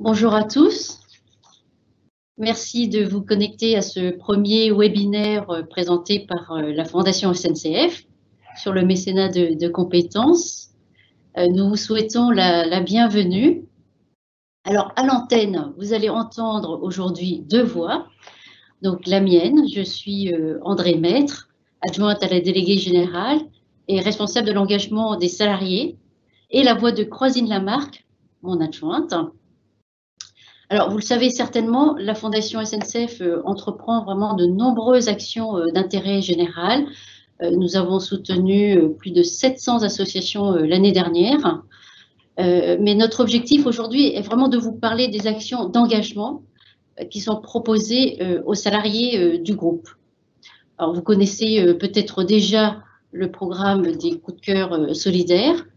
Bonjour à tous. Merci de vous connecter à ce premier webinaire présenté par la Fondation SNCF sur le mécénat de compétences. Nous vous souhaitons la bienvenue. Alors, à l'antenne, vous allez entendre aujourd'hui deux voix. Donc, la mienne, je suis André Maître, adjointe à la déléguée générale et responsable de l'engagement des salariés, et la voix de Croisine Lamarque, mon adjointe. Alors, vous le savez certainement, la Fondation SNCF entreprend vraiment de nombreuses actions d'intérêt général. Nous avons soutenu plus de 700 associations l'année dernière. Mais notre objectif aujourd'hui est vraiment de vous parler des actions d'engagement qui sont proposées aux salariés du groupe. Alors, vous connaissez peut-être déjà le programme des coups de cœur solidaires,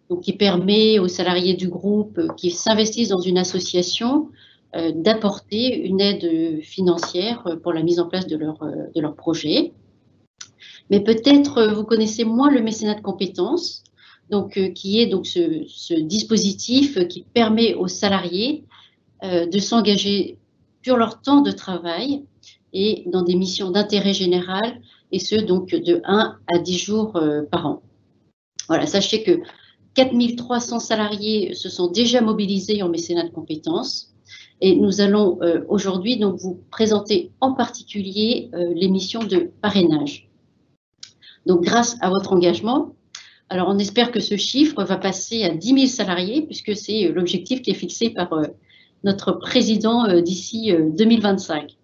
donc qui permet aux salariés du groupe qui s'investissent dans une association d'apporter une aide financière pour la mise en place de leur projet. Mais peut-être vous connaissez moins le mécénat de compétences, donc, qui est donc ce dispositif qui permet aux salariés de s'engager sur leur temps de travail et dans des missions d'intérêt général, et ce donc de 1 à 10 jours par an. Voilà, sachez que 4300 salariés se sont déjà mobilisés en mécénat de compétences. Et nous allons aujourd'hui donc vous présenter en particulier les missions de parrainage. Donc, grâce à votre engagement, alors on espère que ce chiffre va passer à 10 000 salariés, puisque c'est l'objectif qui est fixé par notre président d'ici 2025.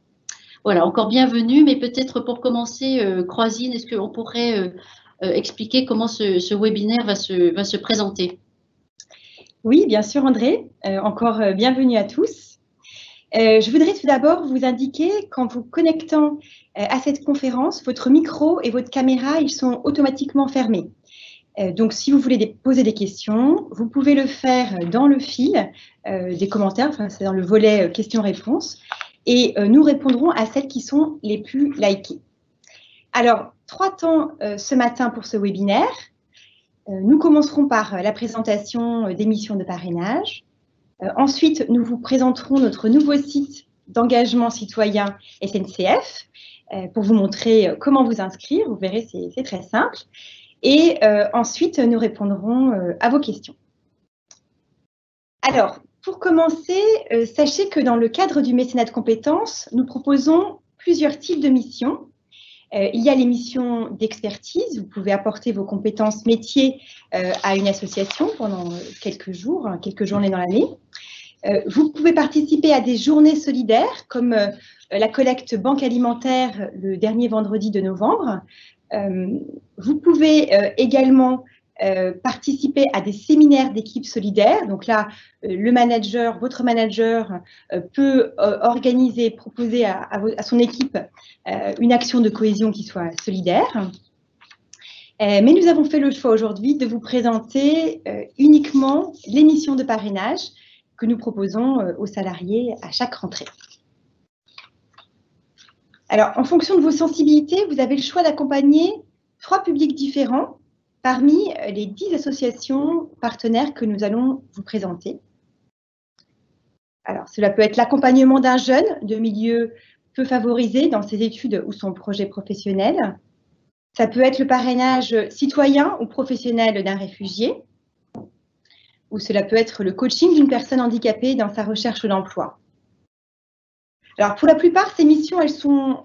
Voilà, encore bienvenue, mais peut-être pour commencer, Croisine, est-ce qu'on pourrait expliquer comment ce webinaire va se présenter? Oui, bien sûr, André. Encore bienvenue à tous. Je voudrais tout d'abord vous indiquer qu'en vous connectant à cette conférence, votre micro et votre caméra, ils sont automatiquement fermés. Donc, si vous voulez poser des questions, vous pouvez le faire dans le fil des commentaires, enfin, c'est dans le volet questions-réponses, et nous répondrons à celles qui sont les plus likées. Alors, 3 temps ce matin pour ce webinaire. Nous commencerons par la présentation des missions de parrainage. Ensuite, nous vous présenterons notre nouveau site d'engagement citoyen SNCF pour vous montrer comment vous inscrire. Vous verrez, c'est très simple. Et ensuite, nous répondrons à vos questions. Alors, pour commencer, sachez que dans le cadre du mécénat de compétences, nous proposons plusieurs types de missions. Il y a les missions d'expertise. Vous pouvez apporter vos compétences métiers à une association pendant quelques jours, quelques journées dans l'année. Vous pouvez participer à des journées solidaires comme la collecte banque alimentaire le dernier vendredi de novembre. Vous pouvez également participer à des séminaires d'équipe solidaire. Donc là, votre manager peut organiser, proposer à son équipe une action de cohésion qui soit solidaire. Mais nous avons fait le choix aujourd'hui de vous présenter uniquement les missions de parrainage que nous proposons aux salariés à chaque rentrée. Alors, en fonction de vos sensibilités, vous avez le choix d'accompagner 3 publics différents parmi les 10 associations partenaires que nous allons vous présenter. Alors, cela peut être l'accompagnement d'un jeune de milieu peu favorisé dans ses études ou son projet professionnel. Ça peut être le parrainage citoyen ou professionnel d'un réfugié. Ou cela peut être le coaching d'une personne handicapée dans sa recherche d'emploi. Alors, pour la plupart, ces missions, elles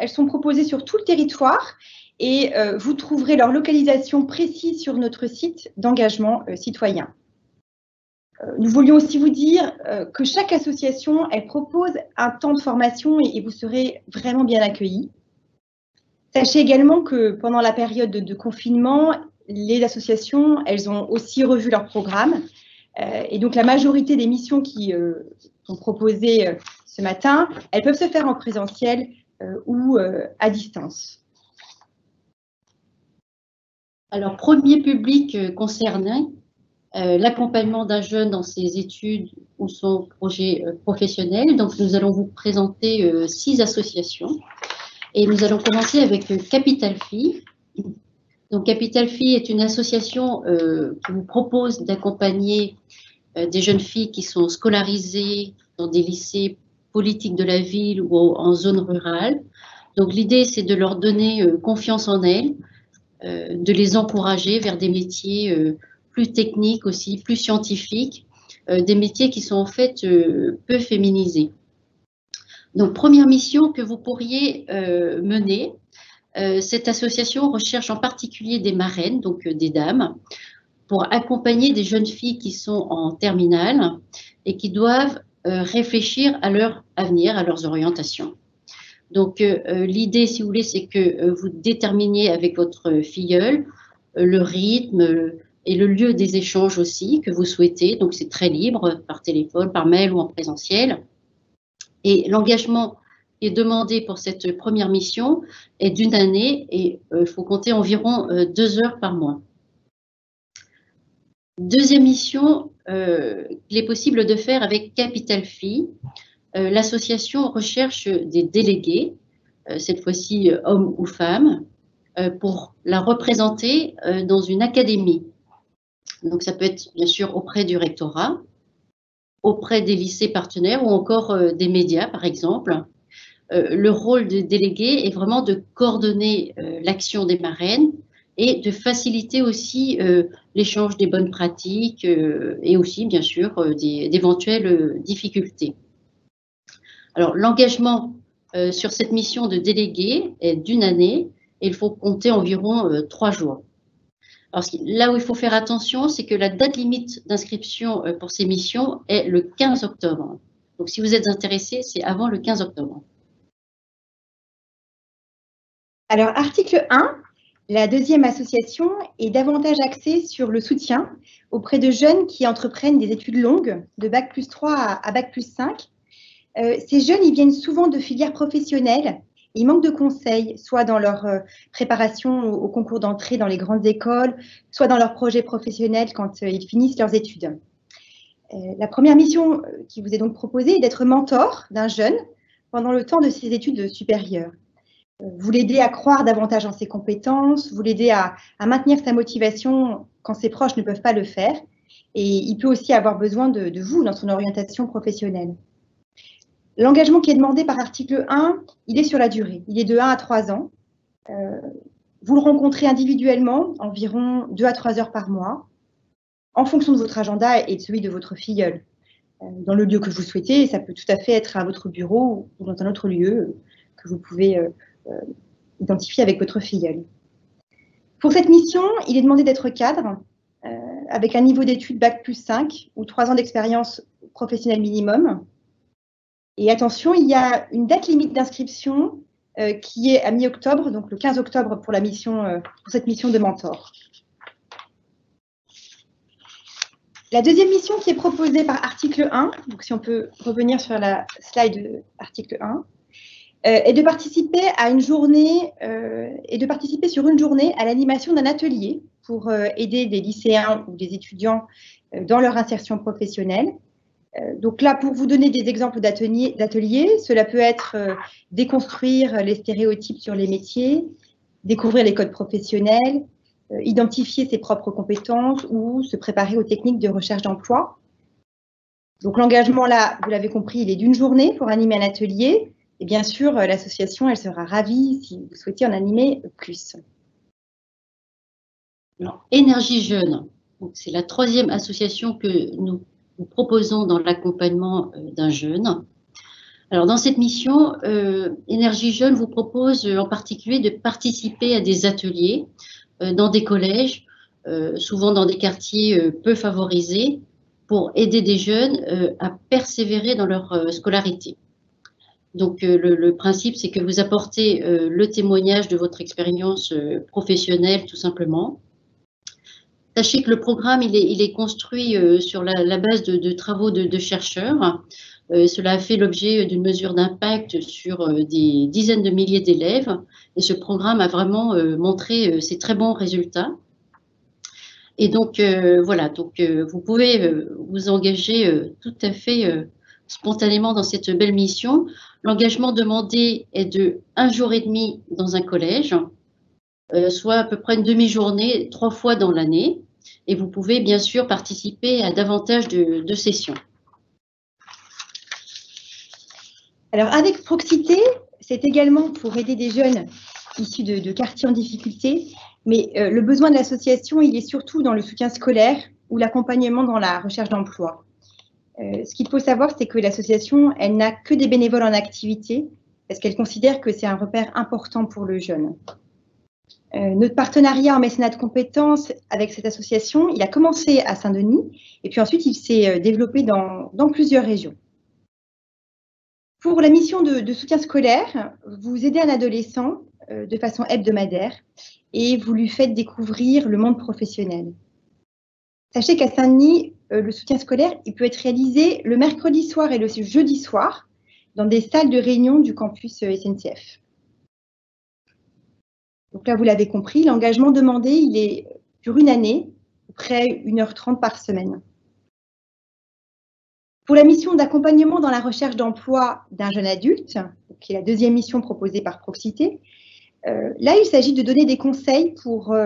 sont proposées sur tout le territoire et vous trouverez leur localisation précise sur notre site d'engagement citoyen. Nous voulions aussi vous dire que chaque association, elle propose un temps de formation et vous serez vraiment bien accueillis. Sachez également que pendant la période de confinement, les associations, elles ont aussi revu leur programme. Et donc, la majorité des missions qui sont proposées ce matin, elles peuvent se faire en présentiel ou à distance. Alors, premier public concerné, l'accompagnement d'un jeune dans ses études ou son projet professionnel. Donc, nous allons vous présenter 6 associations. Et nous allons commencer avec Capital Fille. Donc, Capital Fille est une association qui vous propose d'accompagner des jeunes filles qui sont scolarisées dans des lycées politiques de la ville ou en zone rurale. Donc l'idée, c'est de leur donner confiance en elles, de les encourager vers des métiers plus techniques aussi, plus scientifiques, des métiers qui sont en fait peu féminisés. Donc première mission que vous pourriez mener, cette association recherche en particulier des marraines, donc des dames, pour accompagner des jeunes filles qui sont en terminale et qui doivent réfléchir à leur avenir, à leurs orientations. Donc l'idée, si vous voulez, c'est que vous déterminiez avec votre filleule le rythme et le lieu des échanges aussi que vous souhaitez. Donc c'est très libre, par téléphone, par mail ou en présentiel. Et l'engagement qui est demandé pour cette première mission est d'1 année et il faut compter environ 2 heures par mois. Deuxième mission, qu'il est possible de faire avec Capital Filles. L'association recherche des délégués, cette fois-ci hommes ou femmes, pour la représenter dans une académie. Donc ça peut être bien sûr auprès du rectorat, auprès des lycées partenaires ou encore des médias par exemple. Le rôle de délégué est vraiment de coordonner l'action des marraines et de faciliter aussi l'échange des bonnes pratiques et aussi bien sûr d'éventuelles difficultés. Alors l'engagement sur cette mission de délégué est d'1 année et il faut compter environ 3 jours. Alors là où il faut faire attention, c'est que la date limite d'inscription pour ces missions est le 15 octobre. Donc si vous êtes intéressé, c'est avant le 15 octobre. Alors, article 1, la deuxième association est davantage axée sur le soutien auprès de jeunes qui entreprennent des études longues, de Bac+3 à Bac+5. Ces jeunes, ils viennent souvent de filières professionnelles. Ils manquent de conseils, soit dans leur préparation au concours d'entrée dans les grandes écoles, soit dans leurs projets professionnels quand ils finissent leurs études. La première mission qui vous est donc proposée est d'être mentor d'un jeune pendant le temps de ses études supérieures. Vous l'aidez à croire davantage en ses compétences, vous l'aidez à maintenir sa motivation quand ses proches ne peuvent pas le faire. Et il peut aussi avoir besoin de vous dans son orientation professionnelle. L'engagement qui est demandé par article 1, il est sur la durée. Il est de 1 à 3 ans. Vous le rencontrez individuellement, environ 2 à 3 heures par mois, en fonction de votre agenda et de celui de votre filleule. Dans le lieu que vous souhaitez, ça peut tout à fait être à votre bureau ou dans un autre lieu que vous pouvez identifier avec votre filleule. Pour cette mission, il est demandé d'être cadre, avec un niveau d'études Bac+5 ou 3 ans d'expérience professionnelle minimum. Et attention, il y a une date limite d'inscription qui est à mi-octobre, donc le 15 octobre pour cette mission de mentor. La deuxième mission qui est proposée par article 1, donc si on peut revenir sur la slide de article 1, est de participer à une journée sur une journée à l'animation d'un atelier pour aider des lycéens ou des étudiants dans leur insertion professionnelle. Donc là, pour vous donner des exemples d'ateliers, cela peut être déconstruire les stéréotypes sur les métiers, découvrir les codes professionnels, identifier ses propres compétences ou se préparer aux techniques de recherche d'emploi. Donc l'engagement là, vous l'avez compris, il est d'1 journée pour animer un atelier. Et bien sûr, l'association, elle sera ravie si vous souhaitez en animer plus. Alors, Énergie Jeune, c'est la 3e association que nous proposons dans l'accompagnement d'un jeune. Alors, dans cette mission, Énergie Jeune vous propose en particulier de participer à des ateliers dans des collèges, souvent dans des quartiers peu favorisés, pour aider des jeunes à persévérer dans leur scolarité. Donc, le principe, c'est que vous apportez le témoignage de votre expérience professionnelle, tout simplement. Sachez que le programme, il est construit sur la base de travaux de chercheurs. Cela a fait l'objet d'une mesure d'impact sur des dizaines de milliers d'élèves. Et ce programme a vraiment montré ses très bons résultats. Et donc, voilà, donc, vous pouvez vous engager tout à fait spontanément dans cette belle mission. L'engagement demandé est de 1 jour et demi dans un collège, soit à peu près une demi-journée 3 fois dans l'année. Et vous pouvez bien sûr participer à davantage de sessions. Alors, avec Proxité, c'est également pour aider des jeunes issus de quartiers en difficulté, mais le besoin de l'association, il est surtout dans le soutien scolaire ou l'accompagnement dans la recherche d'emploi. Ce qu'il faut savoir, c'est que l'association, elle n'a que des bénévoles en activité, parce qu'elle considère que c'est un repère important pour le jeune. Notre partenariat en mécénat de compétences avec cette association, il a commencé à Saint-Denis, et puis ensuite, il s'est développé dans plusieurs régions. Pour la mission de soutien scolaire, vous aidez un adolescent de façon hebdomadaire et vous lui faites découvrir le monde professionnel. Sachez qu'à Saint-Denis, le soutien scolaire, il peut être réalisé le mercredi soir et le jeudi soir dans des salles de réunion du campus SNCF. Donc là, vous l'avez compris, l'engagement demandé, il est sur une année, près 1h30 par semaine. Pour la mission d'accompagnement dans la recherche d'emploi d'un jeune adulte, qui est la deuxième mission proposée par Proxité, là, il s'agit de donner des conseils pour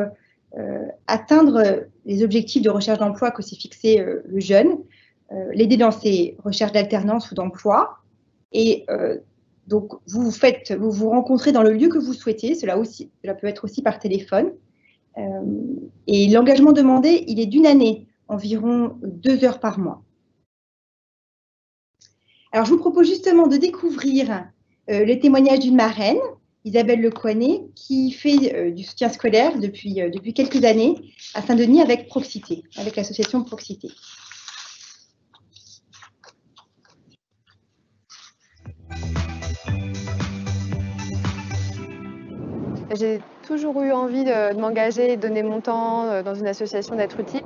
atteindre les objectifs de recherche d'emploi que s'est fixé le jeune, l'aider dans ses recherches d'alternance ou d'emploi. Et donc, vous vous rencontrez dans le lieu que vous souhaitez, cela peut être aussi par téléphone. Et l'engagement demandé, il est d'une année, environ 2 heures par mois. Alors, je vous propose justement de découvrir le témoignage d'une marraine, Isabelle Lecoinet, qui fait du soutien scolaire depuis quelques années à Saint-Denis avec Proxité, avec l'association Proxité. J'ai toujours eu envie de m'engager et de donner mon temps dans une association, d'être utile.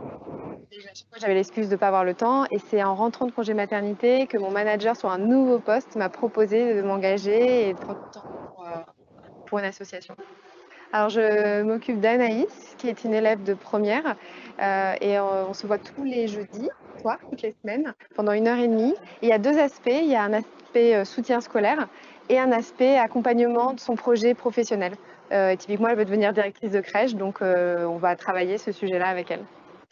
J'avais l'excuse de ne pas avoir le temps et c'est en rentrant de congé maternité que mon manager sur un nouveau poste m'a proposé de m'engager et de prendre le temps pour une association. Alors je m'occupe d'Anaïs, qui est une élève de première et on se voit tous les jeudis soirs, toutes les semaines, pendant 1h30. Et il y a deux aspects, il y a un aspect soutien scolaire et un aspect accompagnement de son projet professionnel. Typiquement, elle veut devenir directrice de crèche, donc on va travailler ce sujet-là avec elle.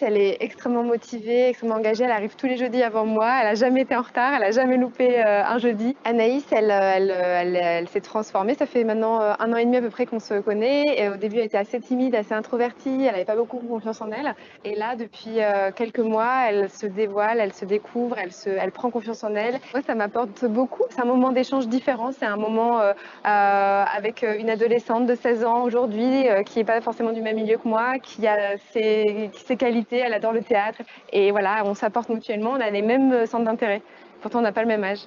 Elle est extrêmement motivée, extrêmement engagée. Elle arrive tous les jeudis avant moi. Elle n'a jamais été en retard. Elle n'a jamais loupé un jeudi. Anaïs, elle s'est transformée. Ça fait maintenant 1 an et demi à peu près qu'on se connaît. Et au début, elle était assez timide, assez introvertie. Elle n'avait pas beaucoup confiance en elle. Et là, depuis quelques mois, elle se dévoile, elle se découvre, elle prend confiance en elle. Moi, ça m'apporte beaucoup. C'est un moment d'échange différent. C'est un moment avec une adolescente de 16 ans aujourd'hui qui n'est pas forcément du même milieu que moi, qui a ses qualités. Elle adore le théâtre et voilà, on s'apporte mutuellement, on a les mêmes centres d'intérêt. Pourtant, on n'a pas le même âge.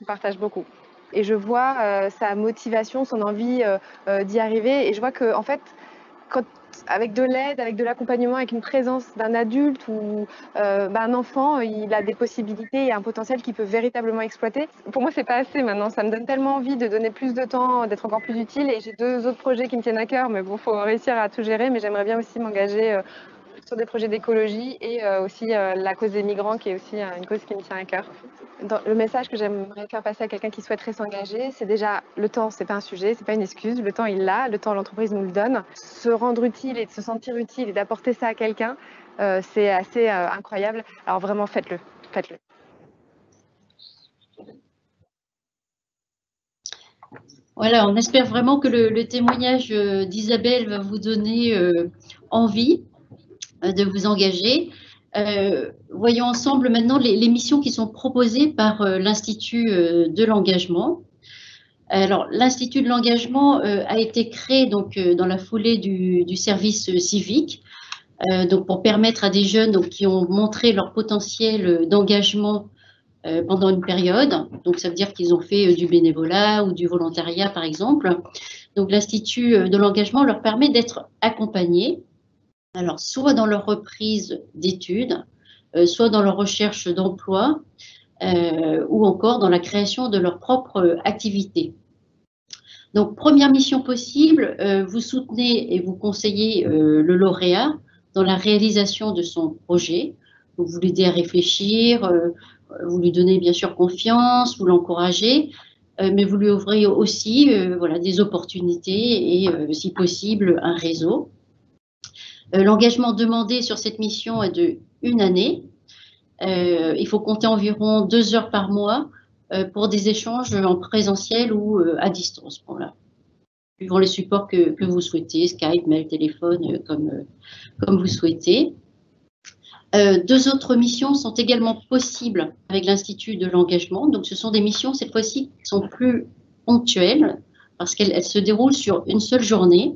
On partage beaucoup. Et je vois sa motivation, son envie d'y arriver. Et je vois qu'en fait, avec de l'aide, avec de l'accompagnement, avec une présence d'un adulte ou un enfant, il a des possibilités et un potentiel qu'il peut véritablement exploiter. Pour moi, c'est pas assez maintenant. Ça me donne tellement envie de donner plus de temps, d'être encore plus utile. Et j'ai 2 autres projets qui me tiennent à cœur, mais bon, faut réussir à tout gérer. Mais j'aimerais bien aussi m'engager sur des projets d'écologie et aussi la cause des migrants, qui est aussi une cause qui me tient à cœur. Le message que j'aimerais faire passer à quelqu'un qui souhaiterait s'engager, c'est déjà le temps, c'est pas un sujet, c'est pas une excuse. Le temps, il l'a, le temps, l'entreprise nous le donne. Se rendre utile et de se sentir utile et d'apporter ça à quelqu'un, c'est assez incroyable. Alors vraiment, faites-le, faites-le. Voilà, on espère vraiment que le témoignage d'Isabelle va vous donner envie de vous engager. Voyons ensemble maintenant les missions qui sont proposées par l'Institut de l'engagement. Alors, l'Institut de l'engagement a été créé donc, dans la foulée du service civique, donc pour permettre à des jeunes donc, qui ont montré leur potentiel d'engagement pendant une période. Donc, ça veut dire qu'ils ont fait du bénévolat ou du volontariat, par exemple. Donc, l'Institut de l'engagement leur permet d'être accompagnés, alors soit dans leur reprise d'études, soit dans leur recherche d'emploi, ou encore dans la création de leur propre activité. Donc, première mission possible, vous soutenez et vous conseillez le lauréat dans la réalisation de son projet. Donc, vous l'aidez à réfléchir, vous lui donnez bien sûr confiance, vous l'encouragez, mais vous lui ouvrez aussi voilà, des opportunités et, si possible, un réseau. L'engagement demandé sur cette mission est de 1 année. Il faut compter environ 2 heures par mois pour des échanges en présentiel ou à distance. Voilà. Suivant les supports que vous souhaitez, Skype, mail, téléphone, comme vous souhaitez. Deux autres missions sont également possibles avec l'Institut de l'engagement. Donc, ce sont des missions, cette fois-ci, qui sont plus ponctuelles parce qu'elles se déroulent sur une seule journée.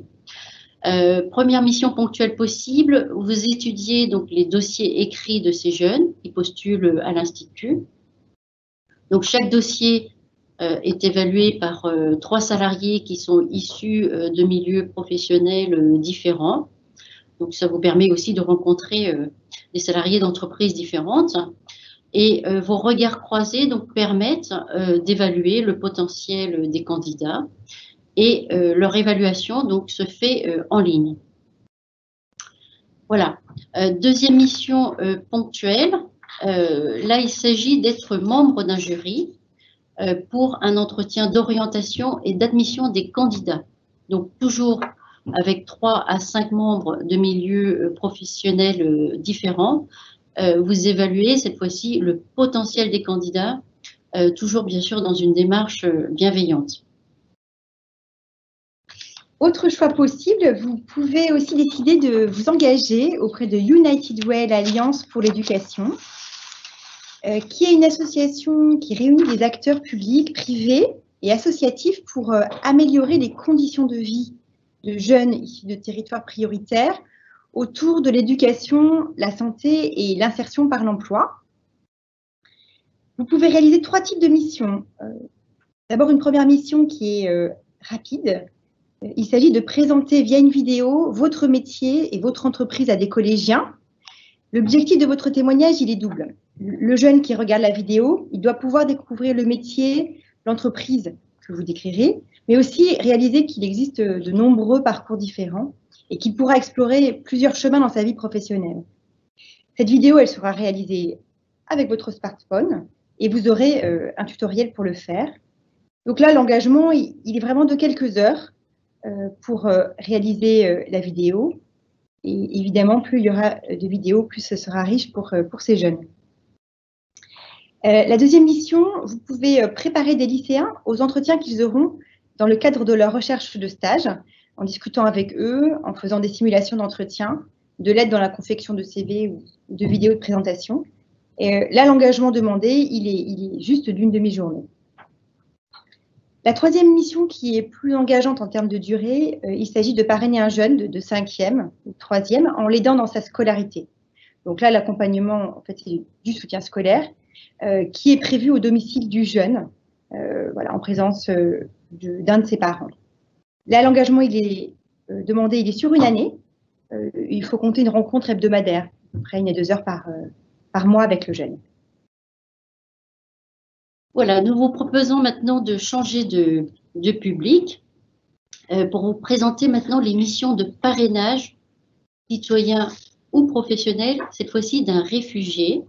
Première mission ponctuelle possible, vous étudiez donc les dossiers écrits de ces jeunes qui postulent à l'Institut. Donc, chaque dossier est évalué par 3 salariés qui sont issus de milieux professionnels différents. Donc, ça vous permet aussi de rencontrer des salariés d'entreprises différentes. Et vos regards croisés donc, permettent d'évaluer le potentiel des candidats. Et leur évaluation donc, se fait en ligne. Voilà. Deuxième mission ponctuelle. Là, il s'agit d'être membre d'un jury pour un entretien d'orientation et d'admission des candidats. Donc, toujours avec 3 à 5 membres de milieux professionnels différents, vous évaluez cette fois-ci le potentiel des candidats, toujours bien sûr dans une démarche bienveillante. Autre choix possible, vous pouvez aussi décider de vous engager auprès de United Way, l'Alliance pour l'éducation, qui est une association qui réunit des acteurs publics, privés et associatifs pour améliorer les conditions de vie de jeunes issus de territoires prioritaires autour de l'éducation, la santé et l'insertion par l'emploi. Vous pouvez réaliser 3 types de missions. D'abord, une première mission qui est rapide. Il s'agit de présenter via une vidéo votre métier et votre entreprise à des collégiens. L'objectif de votre témoignage, il est double. Le jeune qui regarde la vidéo, il doit pouvoir découvrir le métier, l'entreprise que vous décrirez, mais aussi réaliser qu'il existe de nombreux parcours différents et qu'il pourra explorer plusieurs chemins dans sa vie professionnelle. Cette vidéo, elle sera réalisée avec votre smartphone et vous aurez un tutoriel pour le faire. Donc là, l'engagement, il est vraiment de quelques heures pour réaliser la vidéo. Et évidemment, plus il y aura de vidéos, plus ce sera riche pour ces jeunes. La deuxième mission, vous pouvez préparer des lycéens aux entretiens qu'ils auront dans le cadre de leur recherche de stage, en discutant avec eux, en faisant des simulations d'entretien, de l'aide dans la confection de CV ou de vidéos de présentation. Et là, l'engagement demandé, il est juste d'une demi-journée. La troisième mission qui est plus engageante en termes de durée, il s'agit de parrainer un jeune de 5e ou 3e en l'aidant dans sa scolarité. Donc là, l'accompagnement, en fait, c'est du soutien scolaire qui est prévu au domicile du jeune, voilà, en présence d'un de ses parents. Là, l'engagement, il est demandé, il est sur une année. Il faut compter une rencontre hebdomadaire, à peu près 1 à 2 heures par mois avec le jeune. Voilà, nous vous proposons maintenant de changer de public pour vous présenter maintenant les missions de parrainage citoyen ou professionnel, cette fois-ci d'un réfugié.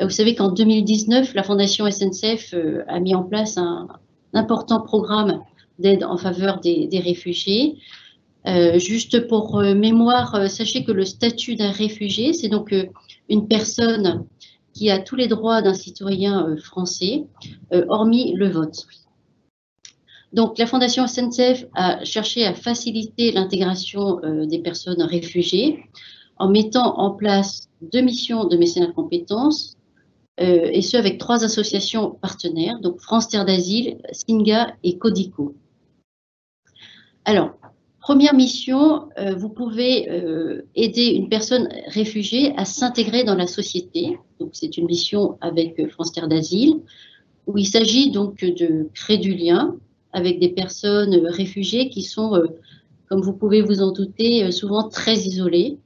Vous savez qu'en 2019, la Fondation SNCF a mis en place un important programme d'aide en faveur des réfugiés. Juste pour mémoire, sachez que le statut d'un réfugié, c'est donc une personne qui a tous les droits d'un citoyen français, hormis le vote. Donc, la Fondation SNCF a cherché à faciliter l'intégration des personnes réfugiées en mettant en place 2 missions de mécénat de compétences, et ce avec 3 associations partenaires, donc France Terre d'Asile, SINGA et Codico. Alors, première mission, vous pouvez aider une personne réfugiée à s'intégrer dans la société. Donc, c'est une mission avec France Terre d'Asile, où il s'agit donc de créer du lien avec des personnes réfugiées qui sont, comme vous pouvez vous en douter, souvent très isolées.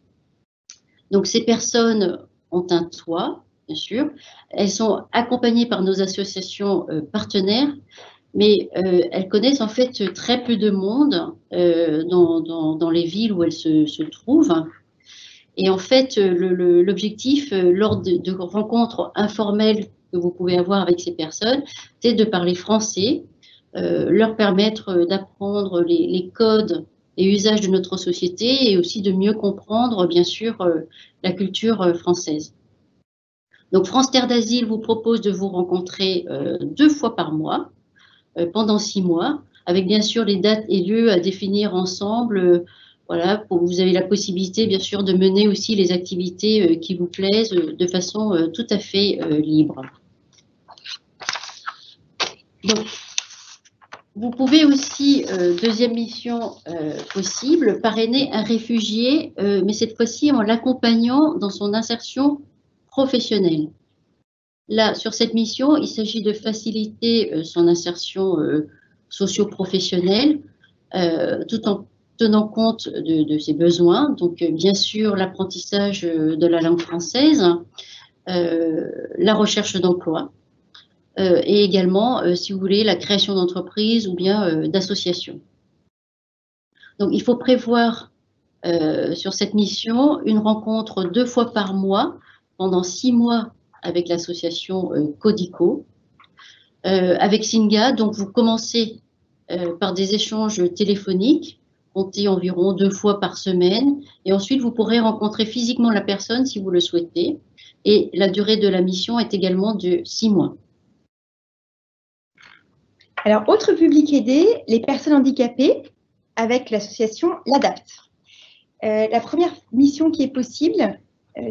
Donc, ces personnes ont un toit, bien sûr. Elles sont accompagnées par nos associations partenaires, mais elles connaissent en fait très peu de monde dans les villes où elles se trouvent. Et en fait, l'objectif, lors de rencontres informelles que vous pouvez avoir avec ces personnes, c'est de parler français, leur permettre d'apprendre les codes et usages de notre société et aussi de mieux comprendre, bien sûr, la culture française. Donc, France Terre d'Asile vous propose de vous rencontrer 2 fois par mois, pendant 6 mois, avec bien sûr les dates et lieux à définir ensemble. Voilà, vous avez la possibilité, bien sûr, de mener aussi les activités qui vous plaisent de façon tout à fait libre. Donc, vous pouvez aussi, deuxième mission possible, parrainer un réfugié, mais cette fois-ci en l'accompagnant dans son insertion professionnelle. Là, sur cette mission, il s'agit de faciliter son insertion socio-professionnelle tout en tenant compte de ses besoins. Donc, bien sûr, l'apprentissage de la langue française, la recherche d'emploi, et également, si vous voulez, la création d'entreprises ou bien d'associations. Donc, il faut prévoir sur cette mission une rencontre 2 fois par mois pendant 6 mois avec l'association Codico. Avec Singa, donc vous commencez par des échanges téléphoniques, comptez environ 2 fois par semaine, et ensuite vous pourrez rencontrer physiquement la personne si vous le souhaitez. Et la durée de la mission est également de 6 mois. Alors, autre public aidé, les personnes handicapées, avec l'association l'ADAPT. La première mission qui est possible,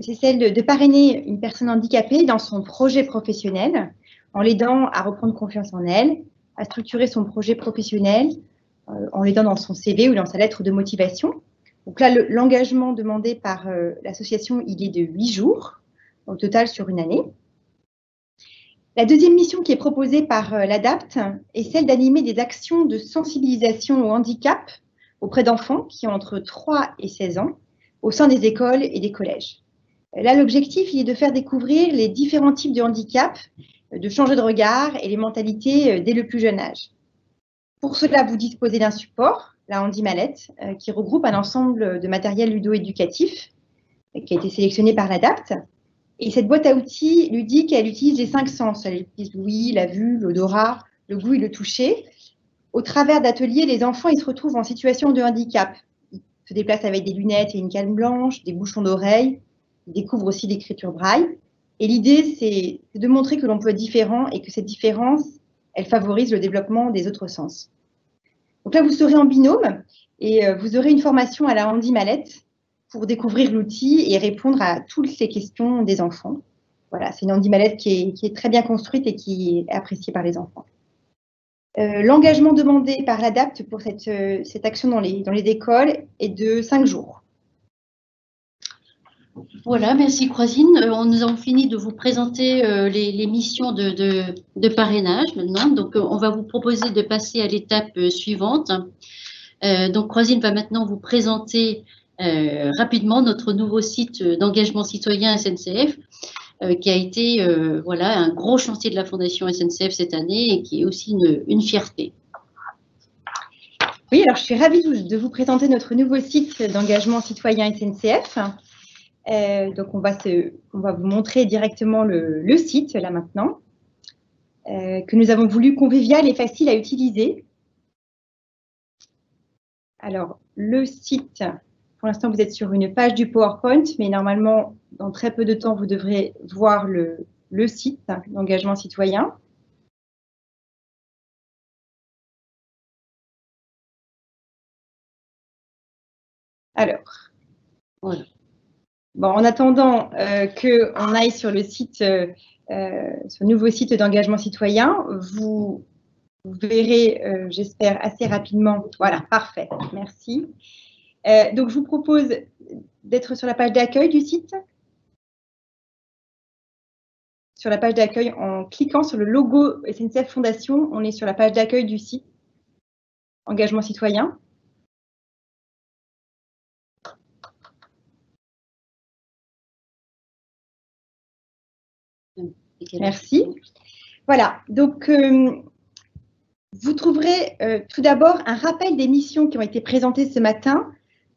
c'est celle de parrainer une personne handicapée dans son projet professionnel, en l'aidant à reprendre confiance en elle, à structurer son projet professionnel, en l'aidant dans son CV ou dans sa lettre de motivation. Donc là, l'engagement demandé par l'association, il est de 8 jours, au total sur une année. La deuxième mission qui est proposée par l'ADAPT est celle d'animer des actions de sensibilisation au handicap auprès d'enfants qui ont entre 3 et 16 ans au sein des écoles et des collèges. Là, l'objectif, il est de faire découvrir les différents types de handicap, de changer de regard et les mentalités dès le plus jeune âge. Pour cela, vous disposez d'un support, la Handi-Mallette, qui regroupe un ensemble de matériel ludo-éducatif qui a été sélectionné par l'ADAPT. Et cette boîte à outils ludique, elle utilise les 5 sens. Elle utilise l'ouïe, la vue, l'odorat, le goût et le toucher. Au travers d'ateliers, les enfants ils se retrouvent en situation de handicap. Ils se déplacent avec des lunettes et une canne blanche, des bouchons d'oreilles. Ils découvrent aussi l'écriture braille. Et l'idée, c'est de montrer que l'on peut être différent et que cette différence, elle favorise le développement des autres sens. Donc là, vous serez en binôme et vous aurez une formation à la Handi-Mallette pour découvrir l'outil et répondre à toutes les questions des enfants. Voilà, c'est une Handi-Mallette qui est très bien construite et qui est appréciée par les enfants. L'engagement demandé par l'ADAPT pour cette action dans les écoles est de 5 jours. Voilà, merci Croisine. Nous avons fini de vous présenter les missions de parrainage maintenant. Donc, on va vous proposer de passer à l'étape suivante. Donc, Croisine va maintenant vous présenter rapidement notre nouveau site d'engagement citoyen SNCF, qui a été voilà, un gros chantier de la Fondation SNCF cette année et qui est aussi une fierté. Oui, alors je suis ravie de vous présenter notre nouveau site d'engagement citoyen SNCF. Donc, on va vous montrer directement le site, là maintenant, que nous avons voulu convivial et facile à utiliser. Alors, le site, pour l'instant, vous êtes sur une page du PowerPoint, mais normalement, dans très peu de temps, vous devrez voir le site d'engagement citoyen. Alors, voilà. Bon, en attendant qu'on aille sur le site, ce nouveau site d'engagement citoyen, vous verrez, j'espère, assez rapidement. Voilà, parfait, merci. Donc, je vous propose d'être sur la page d'accueil du site. Sur la page d'accueil, en cliquant sur le logo SNCF Fondation, on est sur la page d'accueil du site Engagement citoyen. Merci. Voilà, donc vous trouverez tout d'abord un rappel des missions qui ont été présentées ce matin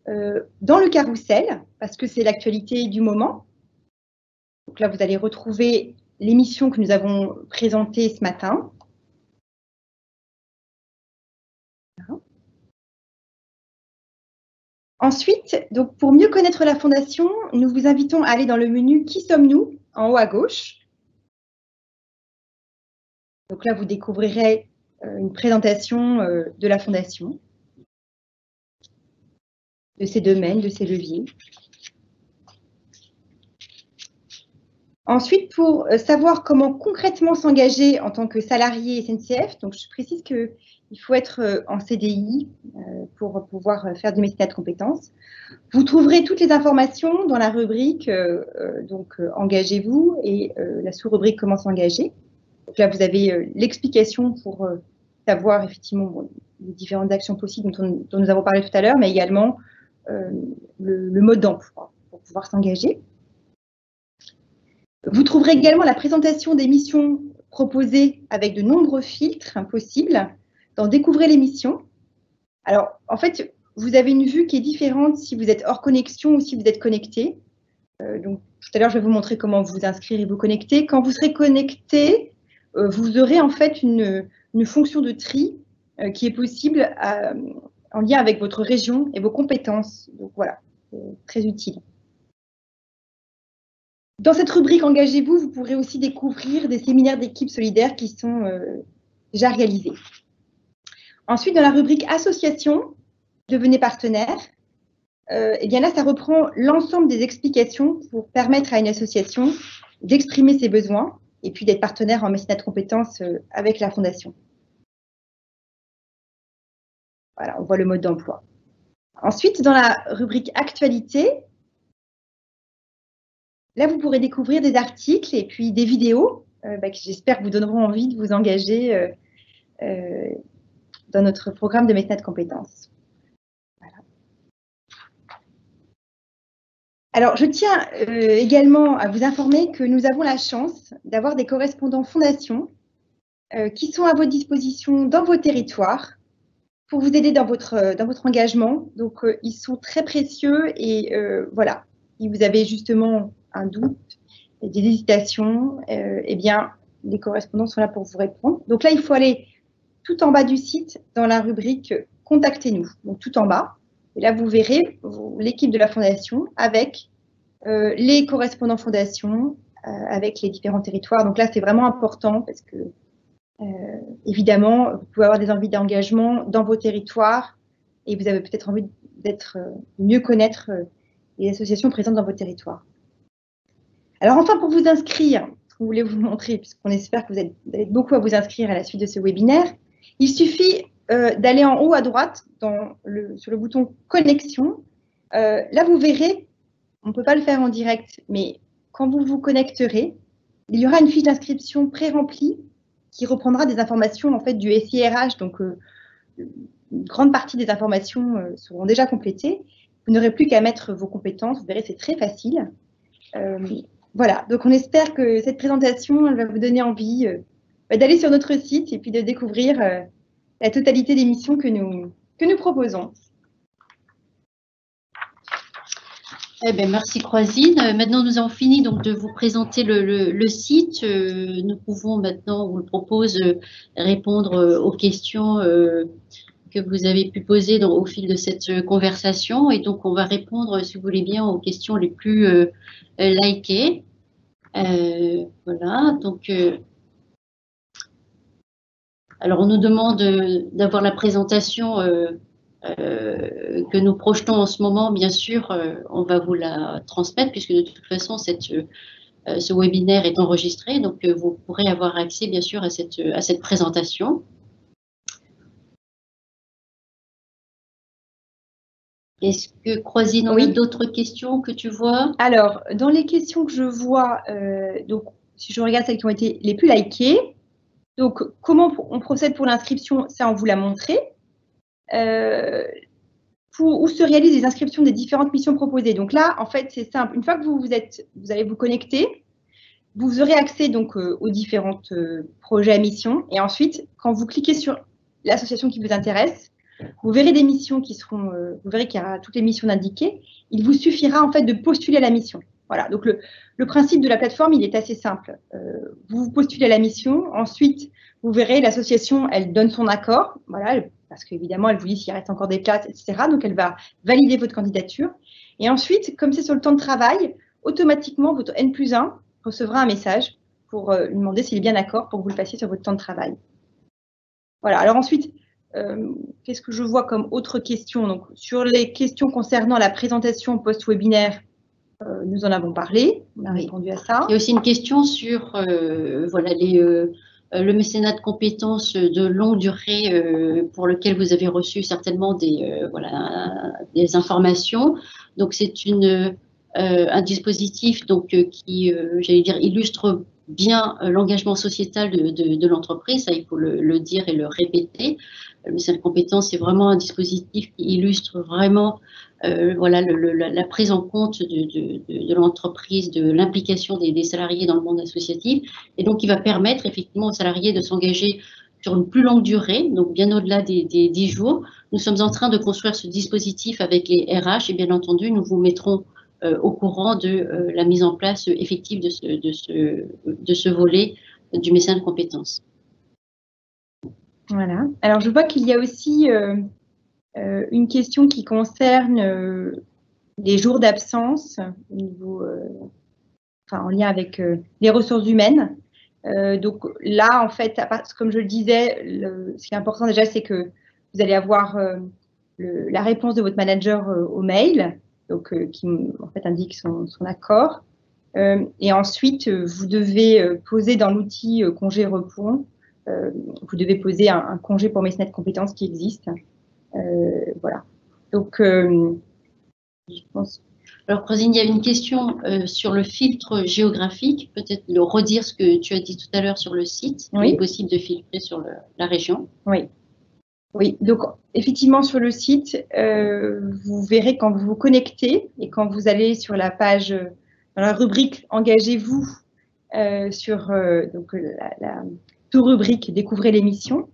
dans le carrousel, parce que c'est l'actualité du moment. Donc là, vous allez retrouver les missions que nous avons présentées ce matin. Voilà. Ensuite, donc pour mieux connaître la Fondation, nous vous invitons à aller dans le menu « Qui sommes-nous » en haut à gauche. Donc là, vous découvrirez une présentation de la Fondation, de ses domaines, de ses leviers. Ensuite, pour savoir comment concrètement s'engager en tant que salarié SNCF, donc je précise qu'il faut être en CDI pour pouvoir faire du mécénat de compétences. Vous trouverez toutes les informations dans la rubrique Engagez-vous et la sous-rubrique Comment s'engager. Donc là, vous avez l'explication pour savoir effectivement les différentes actions possibles dont nous avons parlé tout à l'heure, mais également le mode d'emploi pour pouvoir s'engager. Vous trouverez également la présentation des missions proposées avec de nombreux filtres possibles dans Découvrez les missions. Alors, en fait, vous avez une vue qui est différente si vous êtes hors connexion ou si vous êtes connecté. Donc, tout à l'heure, je vais vous montrer comment vous inscrire et vous connecter. Quand vous serez connecté, vous aurez en fait une fonction de tri qui est possible en lien avec votre région et vos compétences. Donc voilà, c'est très utile. Dans cette rubrique Engagez-vous, vous pourrez aussi découvrir des séminaires d'équipe solidaires qui sont déjà réalisés. Ensuite, dans la rubrique Association, devenez partenaire, et bien là, ça reprend l'ensemble des explications pour permettre à une association d'exprimer ses besoins et puis d'être partenaire en mécénat de compétences avec la Fondation. Voilà, on voit le mode d'emploi. Ensuite, dans la rubrique Actualité, là, vous pourrez découvrir des articles et puis des vidéos qui, j'espère, vous donneront envie de vous engager dans notre programme de mécénat de compétences. Voilà. Alors, je tiens également à vous informer que nous avons la chance d'avoir des correspondants Fondation qui sont à votre disposition dans vos territoires pour vous aider dans votre engagement. Donc, ils sont très précieux et voilà, si vous avez justement un doute, des hésitations, eh bien, les correspondants sont là pour vous répondre. Donc là, il faut aller tout en bas du site dans la rubrique « Contactez-nous ». Donc tout en bas. Et là, vous verrez l'équipe de la Fondation avec les correspondants Fondation, avec les différents territoires. Donc là, c'est vraiment important parce que, évidemment, vous pouvez avoir des envies d'engagement dans vos territoires et vous avez peut-être envie de mieux connaître les associations présentes dans vos territoires. Alors enfin, pour vous inscrire, ce qu'on voulait vous montrer, puisqu'on espère que vous allez beaucoup à vous inscrire à la suite de ce webinaire, il suffit d'aller en haut à droite sur le bouton « Connexion ». Là, vous verrez, on ne peut pas le faire en direct, mais quand vous vous connecterez, il y aura une fiche d'inscription pré-remplie qui reprendra des informations en fait, du SIRH, donc une grande partie des informations seront déjà complétées. Vous n'aurez plus qu'à mettre vos compétences, vous verrez, c'est très facile. Voilà, donc on espère que cette présentation elle va vous donner envie d'aller sur notre site et puis de découvrir la totalité des missions que nous proposons. Eh bien, merci Croisine. Maintenant, nous avons fini donc, de vous présenter le site. Nous pouvons maintenant, on vous le propose, répondre aux questions que vous avez pu poser au fil de cette conversation. Et donc, on va répondre, si vous voulez bien, aux questions les plus likées. Voilà, donc, alors on nous demande d'avoir la présentation que nous projetons en ce moment. Bien sûr, on va vous la transmettre puisque de toute façon, ce webinaire est enregistré. Donc, vous pourrez avoir accès, bien sûr, à cette présentation. Est-ce que, Croisine, on a d'autres questions que tu vois? Alors, dans les questions que je vois, donc, si je regarde celles qui ont été les plus likées, donc, comment on procède pour l'inscription? Ça, on vous l'a montré. Où se réalisent les inscriptions des différentes missions proposées? Donc là, en fait, c'est simple. Une fois que vous allez vous connecter, vous aurez accès donc aux différents projets à mission. Et ensuite, quand vous cliquez sur l'association qui vous intéresse, vous verrez des missions qui seront, vous verrez qu'il y a toutes les missions indiquées. Il vous suffira en fait de postuler à la mission. Voilà, donc le principe de la plateforme, il est assez simple. Vous postulez à la mission, ensuite, vous verrez l'association, elle donne son accord, voilà, parce qu'évidemment, elle vous dit s'il reste encore des places, etc. Donc, elle va valider votre candidature. Et ensuite, comme c'est sur le temps de travail, automatiquement, votre N+1 recevra un message pour lui demander s'il est bien d'accord pour que vous le passiez sur votre temps de travail. Voilà, alors ensuite, qu'est-ce que je vois comme autre question? Donc, sur les questions concernant la présentation post-webinaire, nous en avons parlé, on a répondu à ça. Il y a aussi une question sur voilà, le mécénat de compétences de longue durée pour lequel vous avez reçu certainement des informations. Donc, c'est un dispositif donc, qui, j'allais dire, illustre bien l'engagement sociétal de l'entreprise. Ça, il faut le dire et le répéter. Le mécénat de compétences, c'est vraiment un dispositif qui illustre vraiment voilà, la prise en compte de l'entreprise, de l'implication des salariés dans le monde associatif, et donc qui va permettre effectivement aux salariés de s'engager sur une plus longue durée, donc bien au-delà des 10 jours. Nous sommes en train de construire ce dispositif avec les RH, et bien entendu, nous vous mettrons au courant de la mise en place effective de ce volet du mécénat de compétences. Voilà. Alors, je vois qu'il y a aussi une question qui concerne les jours d'absence en lien avec les ressources humaines. Donc là, en fait, comme je le disais, ce qui est important déjà, c'est que vous allez avoir la réponse de votre manager au mail, donc qui en fait indique son accord. Et ensuite, vous devez poser dans l'outil congé repos, vous devez poser un congé pour mécénat de compétences qui existe. Voilà. Donc, je pense. Alors, Rosine, il y a une question sur le filtre géographique. Peut-être le redire ce que tu as dit tout à l'heure sur le site. Oui. Il est possible de filtrer sur la région. Oui. Oui. Donc, effectivement, sur le site, vous verrez quand vous vous connectez et quand vous allez sur la page, dans la rubrique Engagez-vous, sur donc, la sous-rubrique Découvrez l'émission.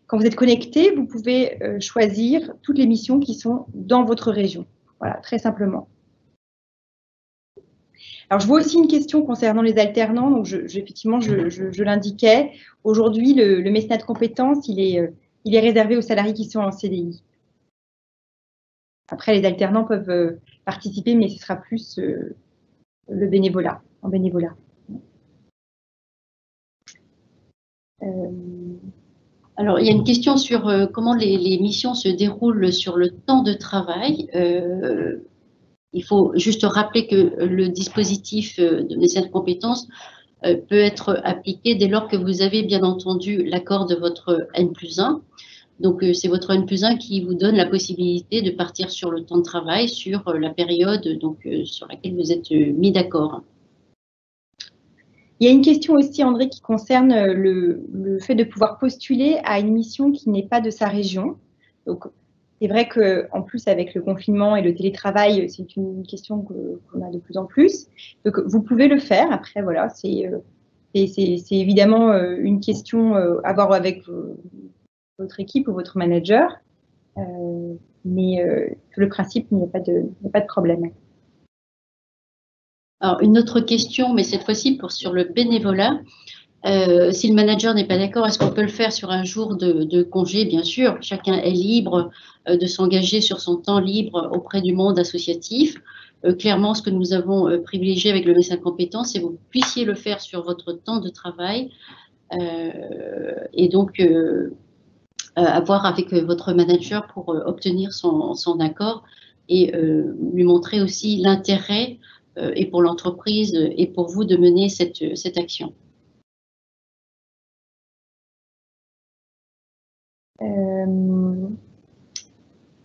Quand vous êtes connecté, vous pouvez choisir toutes les missions qui sont dans votre région. Voilà, très simplement. Alors, je vois aussi une question concernant les alternants. Donc, effectivement, je l'indiquais. Aujourd'hui, le mécénat de compétences, il est réservé aux salariés qui sont en CDI. Après, les alternants peuvent participer, mais ce sera plus le bénévolat, en bénévolat. Alors, il y a une question sur comment les missions se déroulent sur le temps de travail. Il faut juste rappeler que le dispositif de mécénat de compétences peut être appliqué dès lors que vous avez bien entendu l'accord de votre N+1. Donc, c'est votre N+1 qui vous donne la possibilité de partir sur le temps de travail sur la période donc, sur laquelle vous êtes mis d'accord. Il y a une question aussi, André, qui concerne le fait de pouvoir postuler à une mission qui n'est pas de sa région. Donc, c'est vrai qu'en plus, avec le confinement et le télétravail, c'est une question qu'on a de plus en plus. Donc, vous pouvez le faire. Après, voilà, c'est évidemment une question à voir avec votre équipe ou votre manager. Mais sur le principe, il n'y a pas de problème. Alors, une autre question, mais cette fois-ci sur le bénévolat. Si le manager n'est pas d'accord, est-ce qu'on peut le faire sur un jour de congé? Bien sûr, chacun est libre de s'engager sur son temps libre auprès du monde associatif. Clairement, ce que nous avons privilégié avec le mécénat de compétences, c'est que vous puissiez le faire sur votre temps de travail et donc avoir avec votre manager pour obtenir son accord et lui montrer aussi l'intérêt et pour l'entreprise et pour vous de mener cette action.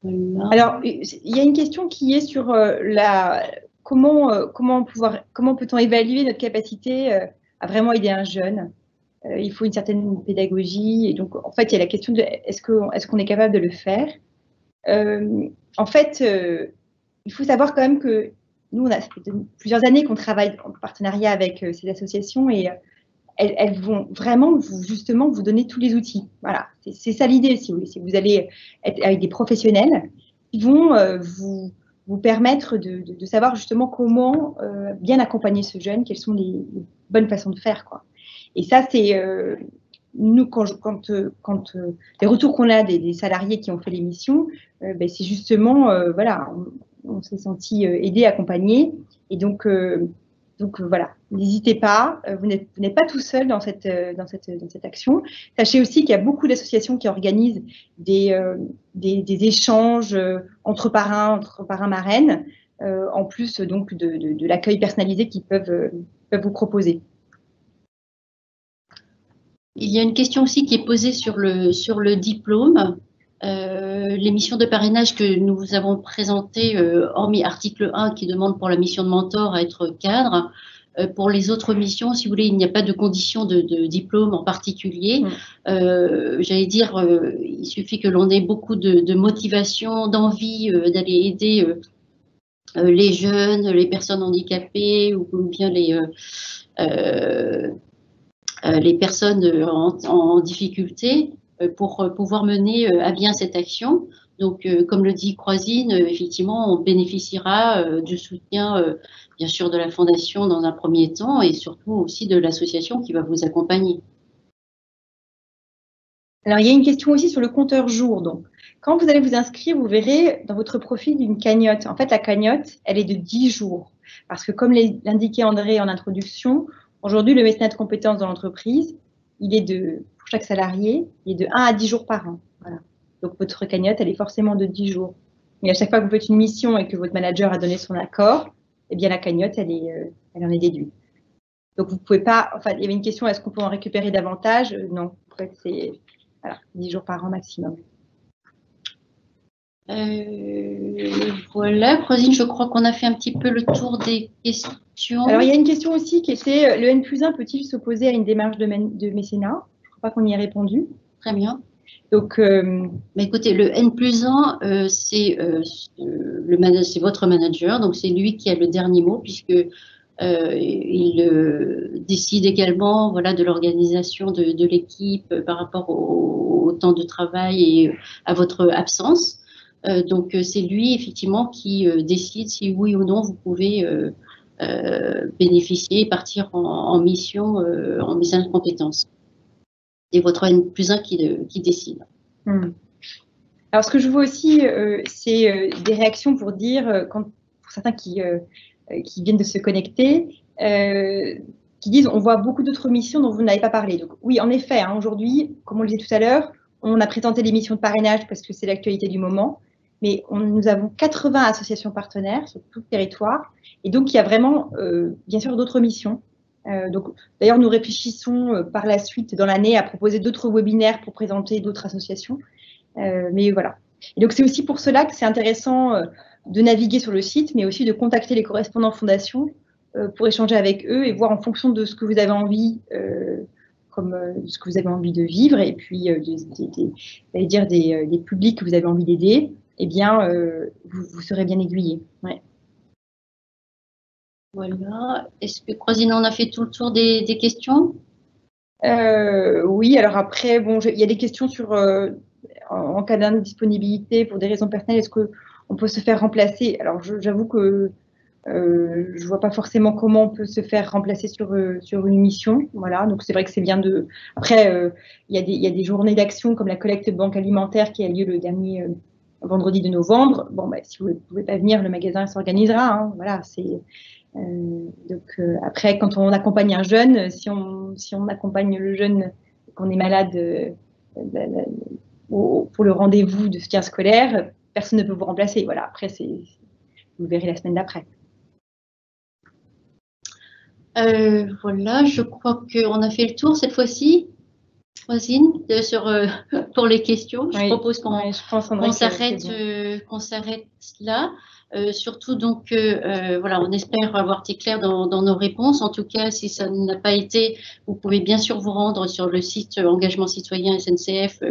Voilà. Alors, il y a une question qui est sur comment peut-on évaluer notre capacité à vraiment aider un jeune. Il faut une certaine pédagogie. Et donc, en fait, il y a la question de est-ce qu'on est capable de le faire. En fait, il faut savoir quand même que nous, ça fait plusieurs années qu'on travaille en partenariat avec ces associations et elles vont vraiment justement vous donner tous les outils. Voilà, c'est ça l'idée, si vous voulez. Si vous allez être avec des professionnels qui vont vous permettre de savoir justement comment bien accompagner ce jeune, quelles sont les bonnes façons de faire, quoi. Et ça, c'est nous, quand les retours qu'on a des salariés qui ont fait l'émission, c'est justement, voilà, on s'est senti aidé, accompagné. Et donc Donc voilà, n'hésitez pas, vous n'êtes pas tout seul dans cette action. Sachez aussi qu'il y a beaucoup d'associations qui organisent des échanges entre parrains, marraines, en plus donc de l'accueil personnalisé qu'ils peuvent vous proposer. Il y a une question aussi qui est posée sur le diplôme. Les missions de parrainage que nous avons présentées, hormis article 1 qui demande pour la mission de mentor à être cadre, pour les autres missions, si vous voulez, il n'y a pas de condition de diplôme en particulier. J'allais dire, il suffit que l'on ait beaucoup de motivation, d'envie d'aller aider les jeunes, les personnes handicapées ou bien les personnes en difficulté pour pouvoir mener à bien cette action. Donc, comme le dit Croisine, effectivement, on bénéficiera du soutien, bien sûr, de la Fondation dans un premier temps et surtout aussi de l'association qui va vous accompagner. Alors, il y a une question aussi sur le compteur jour. Donc, quand vous allez vous inscrire, vous verrez dans votre profil une cagnotte. En fait, la cagnotte, elle est de 10 jours. Parce que comme l'indiquait André en introduction, aujourd'hui, le mécénat de compétences dans l'entreprise, il est pour chaque salarié, il est de 1 à 10 jours par an. Voilà. Donc, votre cagnotte, elle est forcément de 10 jours. Mais à chaque fois que vous faites une mission et que votre manager a donné son accord, eh bien, la cagnotte, elle en est déduite. Donc, vous ne pouvez pas… Enfin, il y avait une question, est-ce qu'on peut en récupérer davantage? Non, en fait, c'est… Voilà, 10 jours par an maximum. Voilà, Croisine, je crois qu'on a fait un petit peu le tour des questions. Alors, il y a une question aussi qui était, le N+1 peut-il s'opposer à une démarche de mécénat? Je ne crois pas qu'on y ait répondu. Très bien. Donc, mais écoutez, le N+1, c'est votre manager, donc c'est lui qui a le dernier mot, puisque il décide également, voilà, de l'organisation de l'équipe par rapport au temps de travail et à votre absence. Donc, c'est lui, effectivement, qui décide si oui ou non vous pouvez bénéficier et partir en mission en mécénat de compétences. C'est votre N+1 qui décide. Alors, ce que je vois aussi, c'est des réactions pour dire, pour certains qui viennent de se connecter, qui disent on voit beaucoup d'autres missions dont vous n'avez pas parlé. Donc, oui, en effet, hein, aujourd'hui, comme on le disait tout à l'heure, on a présenté les missions de parrainage parce que c'est l'actualité du moment, mais nous avons 80 associations partenaires sur tout le territoire, et donc il y a vraiment, bien sûr, d'autres missions. Donc, d'ailleurs, nous réfléchissons par la suite dans l'année à proposer d'autres webinaires pour présenter d'autres associations. Mais voilà. Et donc, c'est aussi pour cela que c'est intéressant de naviguer sur le site, mais aussi de contacter les correspondants fondation pour échanger avec eux et voir en fonction de ce que vous avez envie, ce que vous avez envie de vivre, et puis des publics que vous avez envie d'aider, eh bien, vous serez bien aiguillés. Ouais. Voilà. Est-ce que Croisine en a fait tout le tour des questions? Oui, alors après, bon, il y a des questions sur en cas d'indisponibilité pour des raisons personnelles, est-ce qu'on peut se faire remplacer? Alors, j'avoue que je ne vois pas forcément comment on peut se faire remplacer sur une mission. Voilà, donc c'est vrai que c'est bien de… Après, il y a des journées d'action comme la collecte de banque alimentaire qui a lieu le dernier vendredi de novembre. Bon, bah, si vous ne pouvez pas venir, le magasin s'organisera. Hein, voilà, c'est… donc après, quand on accompagne un jeune, si on accompagne le jeune et qu'on est malade pour le rendez-vous de soutien scolaire, personne ne peut vous remplacer. Voilà, après, vous verrez la semaine d'après. Voilà, je crois qu'on a fait le tour cette fois-ci, Croisine, pour les questions. Je propose qu'on s'arrête là. Surtout donc, voilà, on espère avoir été clair dans nos réponses. En tout cas, si ça n'a pas été, vous pouvez bien sûr vous rendre sur le site Engagement Citoyen SNCF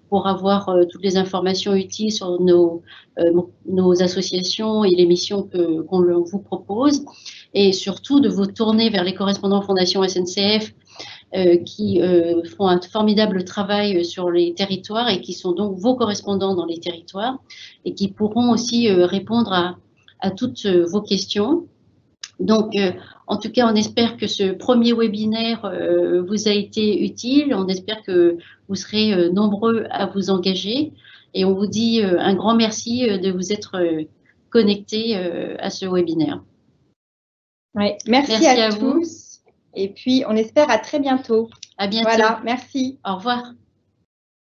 pour avoir toutes les informations utiles sur nos associations et les missions qu'on vous propose, et surtout de vous tourner vers les correspondants Fondation SNCF qui font un formidable travail sur les territoires et qui sont donc vos correspondants dans les territoires et qui pourront aussi répondre à toutes vos questions. Donc, en tout cas, on espère que ce premier webinaire vous a été utile. On espère que vous serez nombreux à vous engager. Et on vous dit un grand merci de vous être connectés à ce webinaire. Ouais, merci à tous. Et puis, on espère à très bientôt. À bientôt. Voilà, merci. Au revoir.